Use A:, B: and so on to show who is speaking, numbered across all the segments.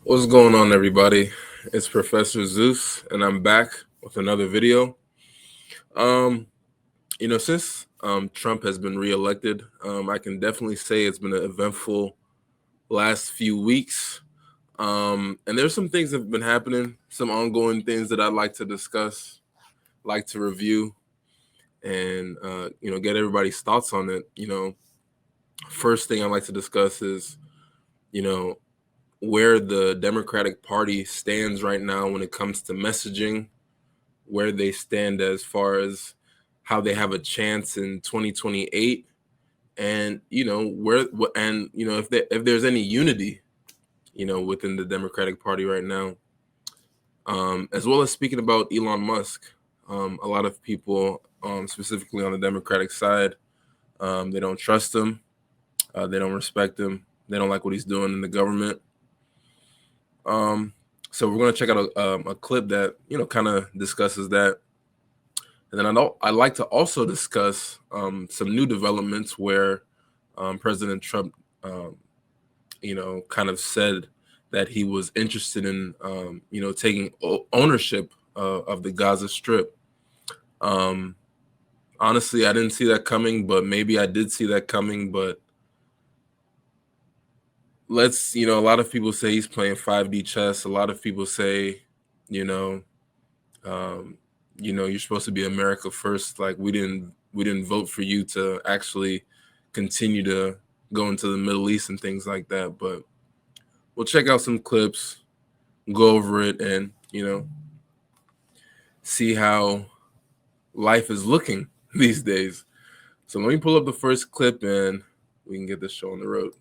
A: What's going on, everybody? It's Professor Zeus, and I'm back with another video. Since Trump has been reelected, I can definitely say it's been an eventful last few weeks. And there's some things that have been happening, some ongoing things that I'd like to discuss, like to review, and get everybody's thoughts on it. First thing I'd like to discuss is, you know, where the Democratic Party stands right now when it comes to messaging, where they stand as far as how they have a chance in 2028, and if there's any unity, within the Democratic Party right now, as well as speaking about Elon Musk. A lot of people, specifically on the Democratic side, they don't trust him, they don't respect him, they don't like what he's doing in the government. So we're going to check out a clip that kind of discusses that, and then I'd like to also discuss some new developments where President Trump, kind of said that he was interested in, taking ownership of the Gaza Strip. Honestly, I didn't see that coming, but maybe I did see that coming. But a lot of people say he's playing 5D chess. A lot of people say, you're supposed to be America first. Like we didn't vote for you to actually continue to go into the Middle East and things like that. But we'll check out some clips, go over it, and see how life is looking these days. So let me pull up the first clip and we can get this show on the road.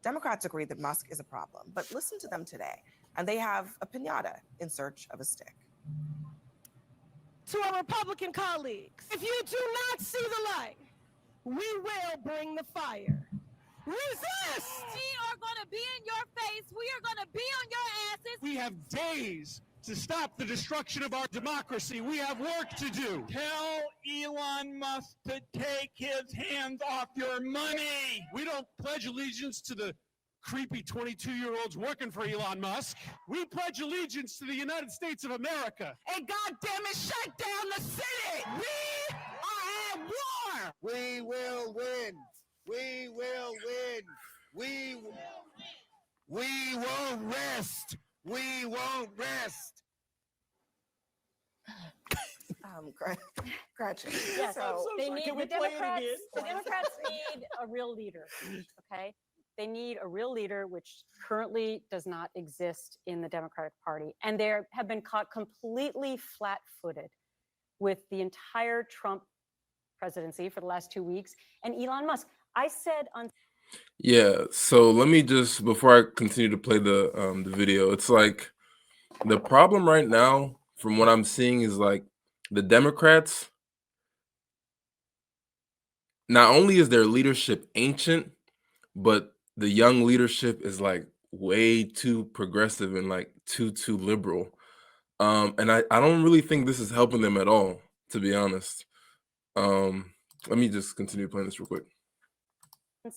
B: Democrats agree that Musk is a problem, but listen to them today, and they have a pinata in search of a stick.
C: To our Republican colleagues, if you do not see the light, we will bring the fire. Resist!
D: We are going to be in your face. We are going to be on your asses.
E: We have days to stop the destruction of our democracy. We have work to do. Tell Elon Musk to take his hands off your money. We don't pledge allegiance to the creepy 22-year-olds working for Elon Musk. We pledge allegiance to the United States of America.
C: And goddamn it, shut down the city! We are at war!
F: We will win. We will win. We won't rest. We won't rest.
B: Gretchen.
G: Yes,
B: So,
G: they need
E: Can we
G: the
E: play it
G: Democrats.
E: again?
G: The Democrats need a real leader. Okay, they need a real leader, which currently does not exist in the Democratic Party, and they have been caught completely flat-footed with the entire Trump presidency for the last 2 weeks and Elon Musk. I said on.
A: Yeah, so let me just, before I continue to play the video, it's like the problem right now, from what I'm seeing, is like the Democrats, not only is their leadership ancient, but the young leadership is like way too progressive and like too liberal. And I don't really think this is helping them at all, to be honest. Let me just continue playing this real quick.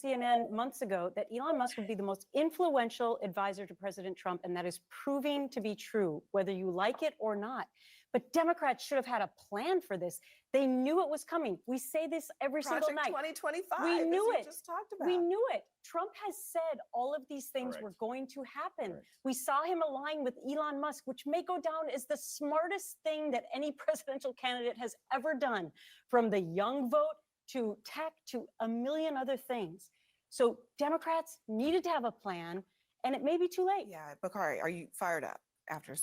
G: CNN months ago that Elon Musk would be the most influential advisor to President Trump, and that is proving to be true, whether you like it or not. But Democrats should have had a plan for this. They knew it was coming. We say this every
B: Project
G: single night.
B: 2025.
G: We knew
B: as
G: it.
B: You just talked about.
G: We knew it. Trump has said all of these things were going to happen. We saw him align with Elon Musk, which may go down as the smartest thing that any presidential candidate has ever done, from the young vote to tech to a million other things. So Democrats needed to have a plan, and it may be too late.
B: Yeah, Bakari, are you fired up after?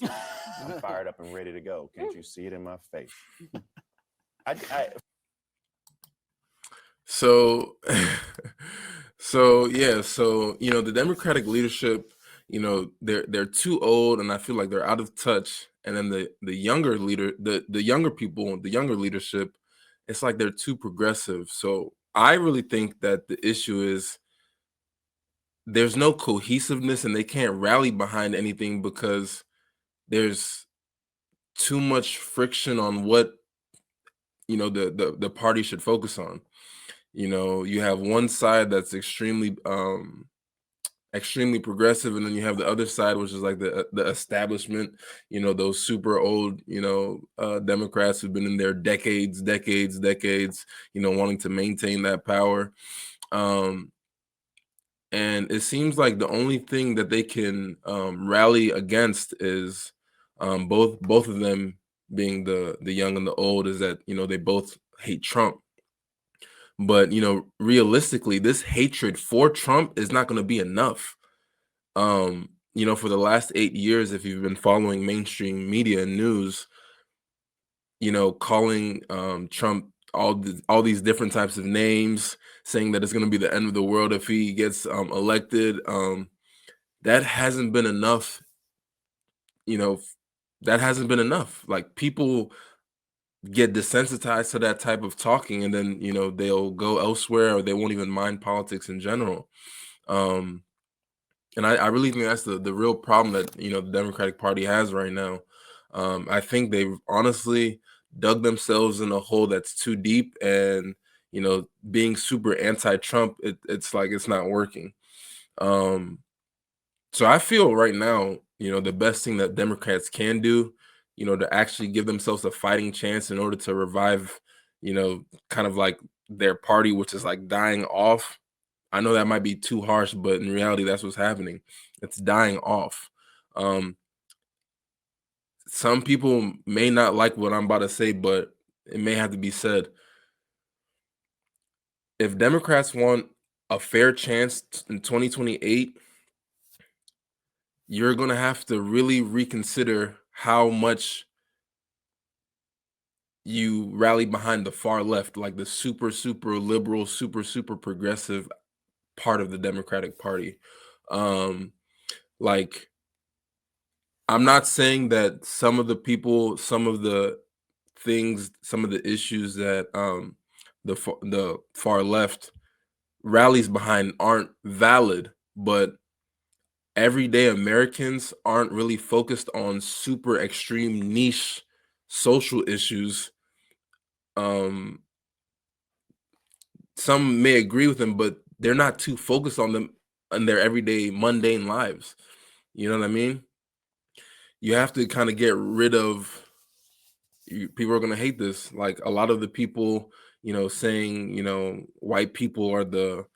H: I'm fired up and ready to go. Can't you see it in my face?
A: So, the Democratic leadership, they're too old, and I feel like they're out of touch. And then the younger leader, the younger people, the younger leadership, it's like they're too progressive. So I really think that the issue is there's no cohesiveness, and they can't rally behind anything because there's too much friction on what the party should focus on. You know, you have one side that's extremely progressive, and then you have the other side, which is like the establishment, you know, those super old, you know, Democrats who've been in there decades, you know, wanting to maintain that power. And it seems like the only thing that they can rally against is both of them, being the young and the old, is that, you know, they both hate Trump. But, you know, realistically, this hatred for Trump is not going to be enough. You know, for the last 8 years, if you've been following mainstream media and news, you know, calling Trump all these different types of names, saying that it's going to be the end of the world if he gets elected, that hasn't been enough. You know, that hasn't been enough. Like, people get desensitized to that type of talking, and then, you know, they'll go elsewhere, or they won't even mind politics in general. And I really think that's the real problem that, you know, the Democratic Party has right now. I think they've honestly dug themselves in a hole that's too deep, and, you know, being super anti-Trump, it's like it's not working. So I feel right now, you know, the best thing that Democrats can do, you know, to actually give themselves a fighting chance in order to revive, you know, kind of like their party, which is like dying off. I know that might be too harsh, but in reality, that's what's happening. It's dying off. Some people may not like what I'm about to say, but it may have to be said. If Democrats want a fair chance in 2028, you're going to have to really reconsider how much you rally behind the far left, like the super liberal, super progressive part of the Democratic Party. Like, I'm not saying that some of the people, some of the things, some of the issues that the far left rallies behind aren't valid, but everyday Americans aren't really focused on super extreme niche social issues. Some may agree with them, but they're not too focused on them in their everyday mundane lives. You know what I mean? You have to kind of get rid of. People are going to hate this. Like, a lot of the people, you know, saying, you know, white people are the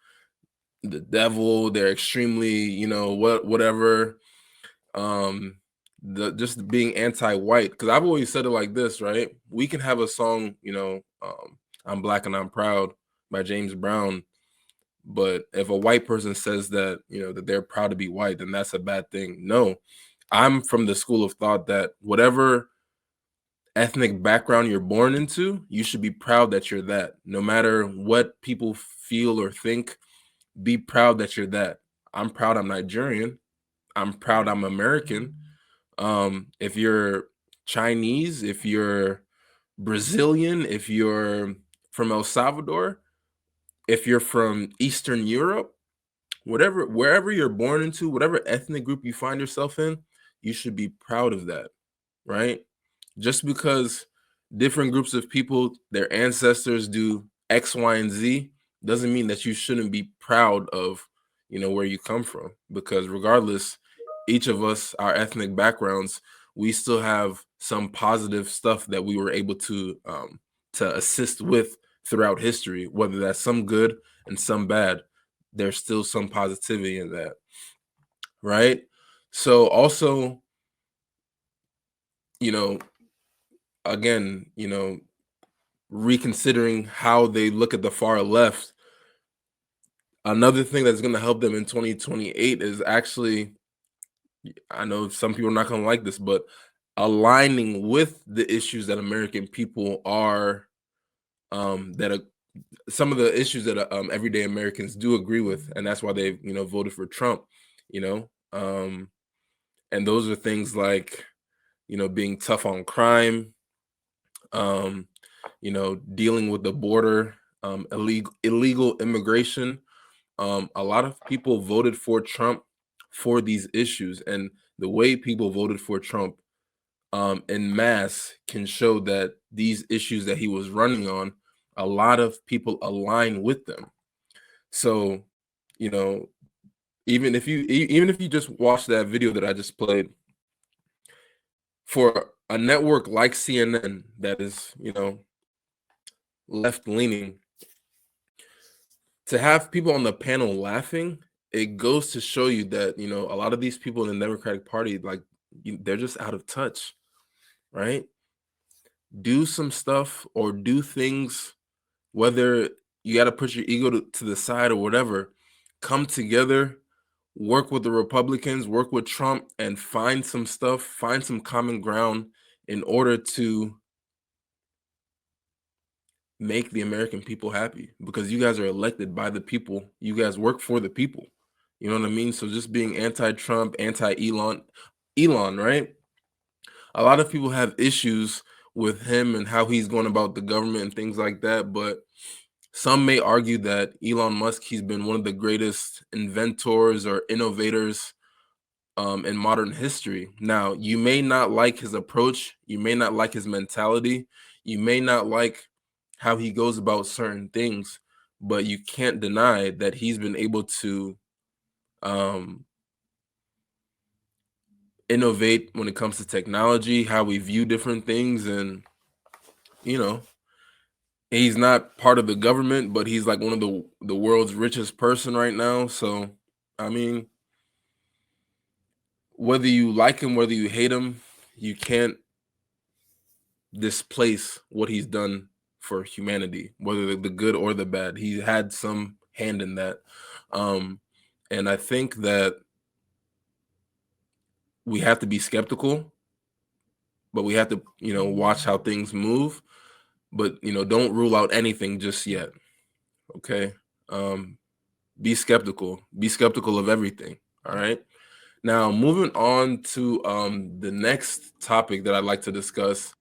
A: devil. They're extremely, you know, whatever. The just being anti-white, because I've always said it like this, right? We can have a song, you know, I'm Black and I'm Proud by James Brown, but if a white person says that, you know, that they're proud to be white, then that's a bad thing. No, I'm from the school of thought that whatever ethnic background you're born into, you should be proud that you're that. No matter what people feel or think, be proud that you're that. I'm proud I'm Nigerian. I'm proud I'm American. If you're Chinese, if you're Brazilian, if you're from El Salvador, if you're from Eastern Europe, wherever you're born into, whatever ethnic group you find yourself in, you should be proud of that, right? Just because different groups of people, their ancestors do X, Y, and Z, doesn't mean that you shouldn't be proud of, you know, where you come from. Because regardless, each of us, our ethnic backgrounds, we still have some positive stuff that we were able to assist with throughout history, whether that's some good and some bad. There's still some positivity in that, right? So also, you know, again, you know, reconsidering how they look at the far left. Another thing that's going to help them in 2028 is actually, I know some people are not going to like this, but aligning with the issues that American people are, that are some of the issues that everyday Americans do agree with, and that's why they've, you know, voted for Trump. You know, and those are things like, you know, being tough on crime, you know, dealing with the border, illegal immigration. A lot of people voted for Trump for these issues, and the way people voted for Trump en masse can show that these issues that he was running on A lot of people align with them. So, you know, even if you just watch that video that I just played, for a network like CNN that is, left leaning, to have people on the panel laughing, it goes to show you that, a lot of these people in the Democratic Party, like, they're just out of touch, right? Do some stuff or do things, whether you got to put your ego to the side or whatever, come together, work with the Republicans, work with Trump, and find some stuff, find some common ground in order to make the American people happy, because you guys are elected by the people. You guys work for the people. You know what I mean? So just being anti-Trump, anti-Elon, right? A lot of people have issues with him and how he's going about the government and things like that. But some may argue that Elon Musk, he's been one of the greatest inventors or innovators in modern history. Now, you may not like his approach. You may not like his mentality. You may not like how he goes about certain things, but you can't deny that he's been able to innovate when it comes to technology, how we view different things. And, he's not part of the government, but he's like one of the world's richest person right now. So, I mean, whether you like him, whether you hate him, you can't displace what he's done for humanity, whether the good or the bad. He had some hand in that. And I think that we have to be skeptical, but we have to, watch how things move. But, don't rule out anything just yet. Okay. Be skeptical. Be skeptical of everything. All right. Now, moving on to the next topic that I'd like to discuss.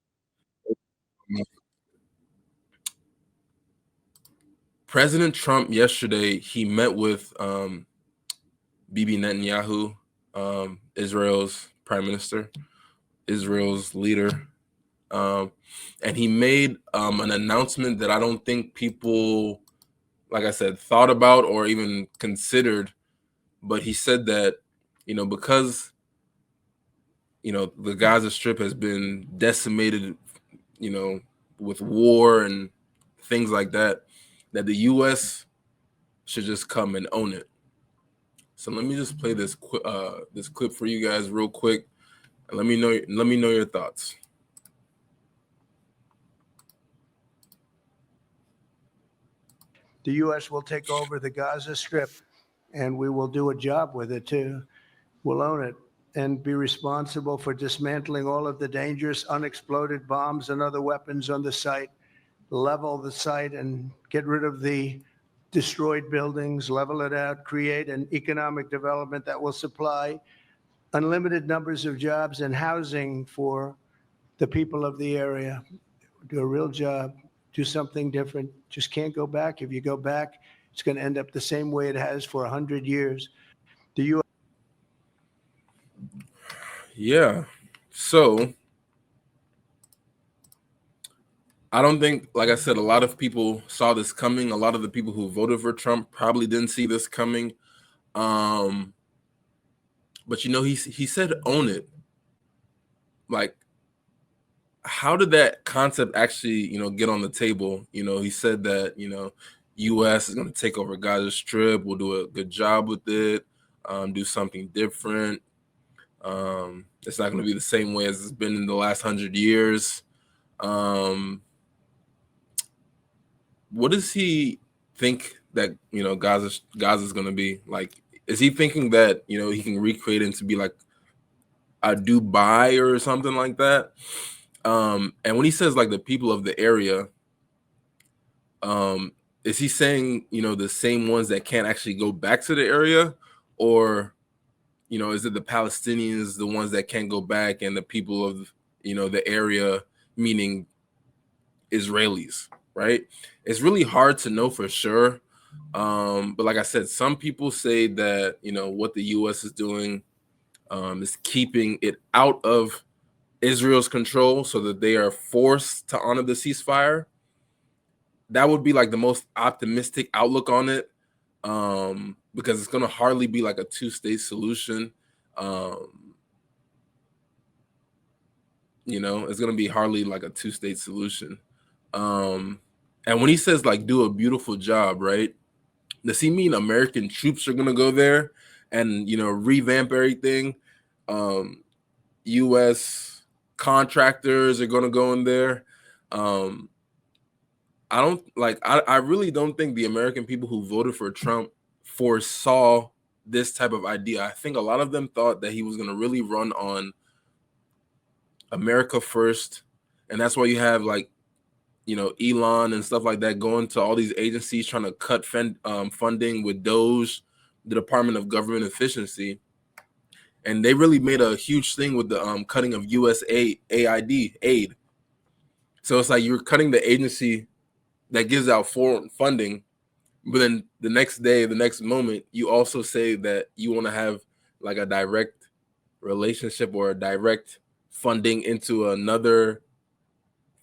A: President Trump yesterday, he met with Bibi Netanyahu, Israel's prime minister, Israel's leader. And he made an announcement that I don't think people, like I said, thought about or even considered. But he said that, because, the Gaza Strip has been decimated, with war and things like that, that the U.S. should just come and own it. So let me just play this clip for you guys real quick, and let me know your thoughts.
I: The U.S. will take over the Gaza Strip, and we will do a job with it too. We'll own it and be responsible for dismantling all of the dangerous unexploded bombs and other weapons on the site, level the site and get rid of the destroyed buildings, level it out, create an economic development that will supply unlimited numbers of jobs and housing for the people of the area. Do a real job, do something different. Just can't go back. If you go back, it's going to end up the same way it has for 100 years. The U.S.
A: Yeah. So I don't think, like I said, a lot of people saw this coming. A lot of the people who voted for Trump probably didn't see this coming. But he said own it. Like, how did that concept actually, get on the table? He said that, U.S. is going to take over Gaza Strip. We'll do a good job with it. Do something different. It's not going to be the same way as it's been in the last 100 years. What does he think that, Gaza's going to be like? Is he thinking that, he can recreate it to be like a Dubai or something like that? And when he says like the people of the area, is he saying, the same ones that can't actually go back to the area? Or, is it the Palestinians, the ones that can't go back, and the people of, the area, meaning Israelis, right? It's really hard to know for sure. But like I said, some people say that, what the U.S. is doing is keeping it out of Israel's control so that they are forced to honor the ceasefire. that would be like the most optimistic outlook on it, because it's going to hardly be like a two-state solution. It's going to be hardly like a two-state solution. And when he says like do a beautiful job, right? Does he mean American troops are going to go there and revamp everything? U.S. contractors are going to go in there. I really don't think the American people who voted for Trump foresaw this type of idea. I think a lot of them thought that he was going to really run on America first. And that's why you have like, Elon and stuff like that going to all these agencies trying to cut funding with DOGE, the Department of Government Efficiency. And they really made a huge thing with the cutting of USAID aid. So it's like you're cutting the agency that gives out foreign funding, but then the next day, the next moment, you also say that you want to have like a direct relationship or a direct funding into another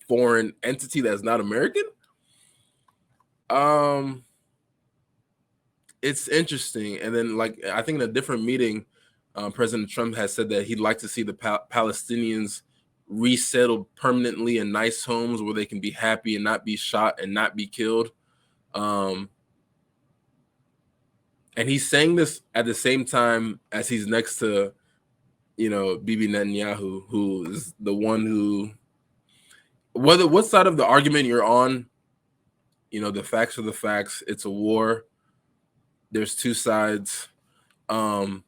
A: foreign entity that's not American. It's interesting. And then like I think in a different meeting, President Trump has said that he'd like to see the Palestinians resettled permanently in nice homes where they can be happy and not be shot and not be killed. And he's saying this at the same time as he's next to, Bibi Netanyahu, who is the one who, what side of the argument you're on, the facts are the facts. It's a war. There's two sides. But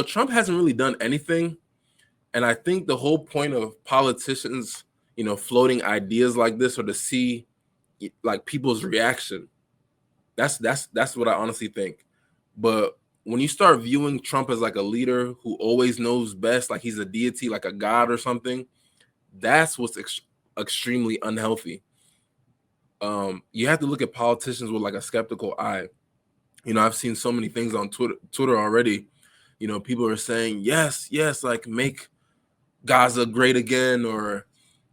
A: Trump hasn't really done anything. And I think the whole point of politicians, floating ideas like this or to see like people's reaction. That's what I honestly think. But when you start viewing Trump as like a leader who always knows best, like he's a deity, like a god or something, that's what's extremely unhealthy. You have to look at politicians with like a skeptical eye. I've seen so many things on Twitter already. People are saying, yes, like make Gaza great again, or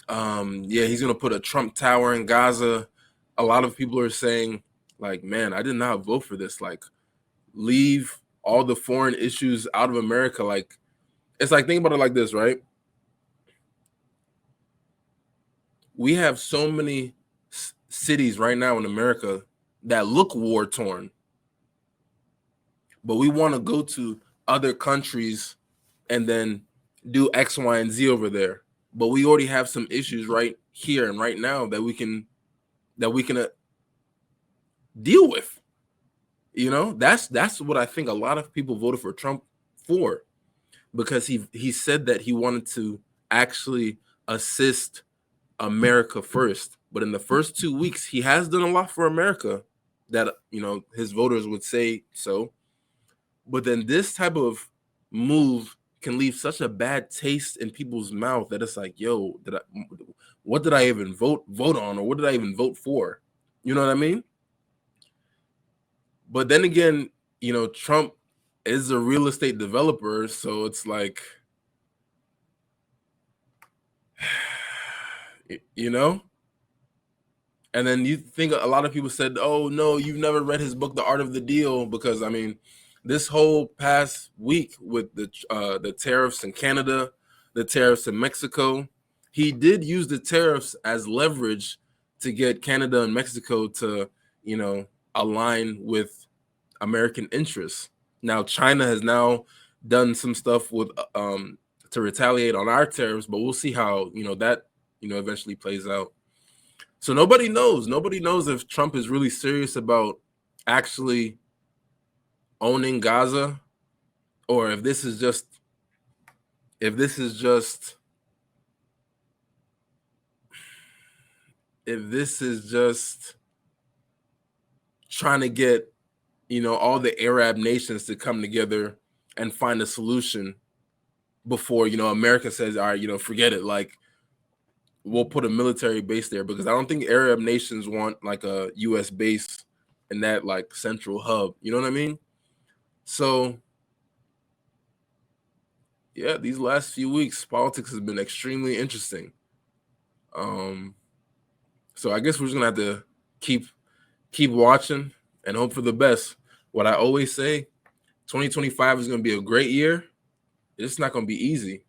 A: he's gonna put a Trump tower in Gaza. A lot of people are saying, like, man, I did not vote for this. Like, leave all the foreign issues out of America. Like, it's like, think about it like this, right? We have so many cities right now in America that look war torn, but we want to go to other countries and then do X, Y, and Z over there. But we already have some issues right here and right now that we can deal with. That's what I think a lot of people voted for Trump for, because he said that he wanted to actually assist America first. But in the first 2 weeks, he has done a lot for America that his voters would say so. But then this type of move can leave such a bad taste in people's mouth that it's like, yo, what did I even vote on, or what did I even vote for? You know what I mean? But then again, Trump is a real estate developer, so it's like, and then you think a lot of people said, oh no, you've never read his book, The Art of the Deal, because this whole past week with the tariffs in Canada, the tariffs in Mexico, he did use the tariffs as leverage to get Canada and Mexico to, align with American interests. Now, China has now done some stuff with to retaliate on our tariffs, but we'll see how that eventually plays out. So nobody knows if Trump is really serious about actually owning Gaza, or if this is just trying to get all the Arab nations to come together and find a solution before America says, all right, forget it, like we'll put a military base there, because I don't think Arab nations want like a US base in that like central hub, you know what I mean? So yeah, these last few weeks, politics has been extremely interesting. So I guess we're just gonna have to keep watching and hope for the best. What I always say, 2025 is going to be a great year. It's not going to be easy.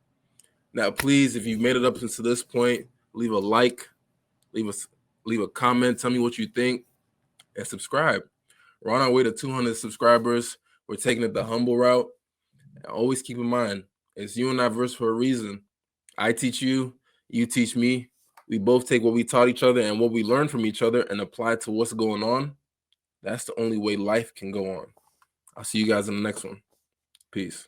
A: Now, please, if you've made it up to this point, leave a like, leave a comment, tell me what you think, and subscribe. We're on our way to 200 subscribers. We're taking it the humble route. And always keep in mind, it's you and I verse for a reason. I teach you, you teach me. We both take what we taught each other and what we learned from each other and apply it to what's going on. That's the only way life can go on. I'll see you guys in the next one. Peace.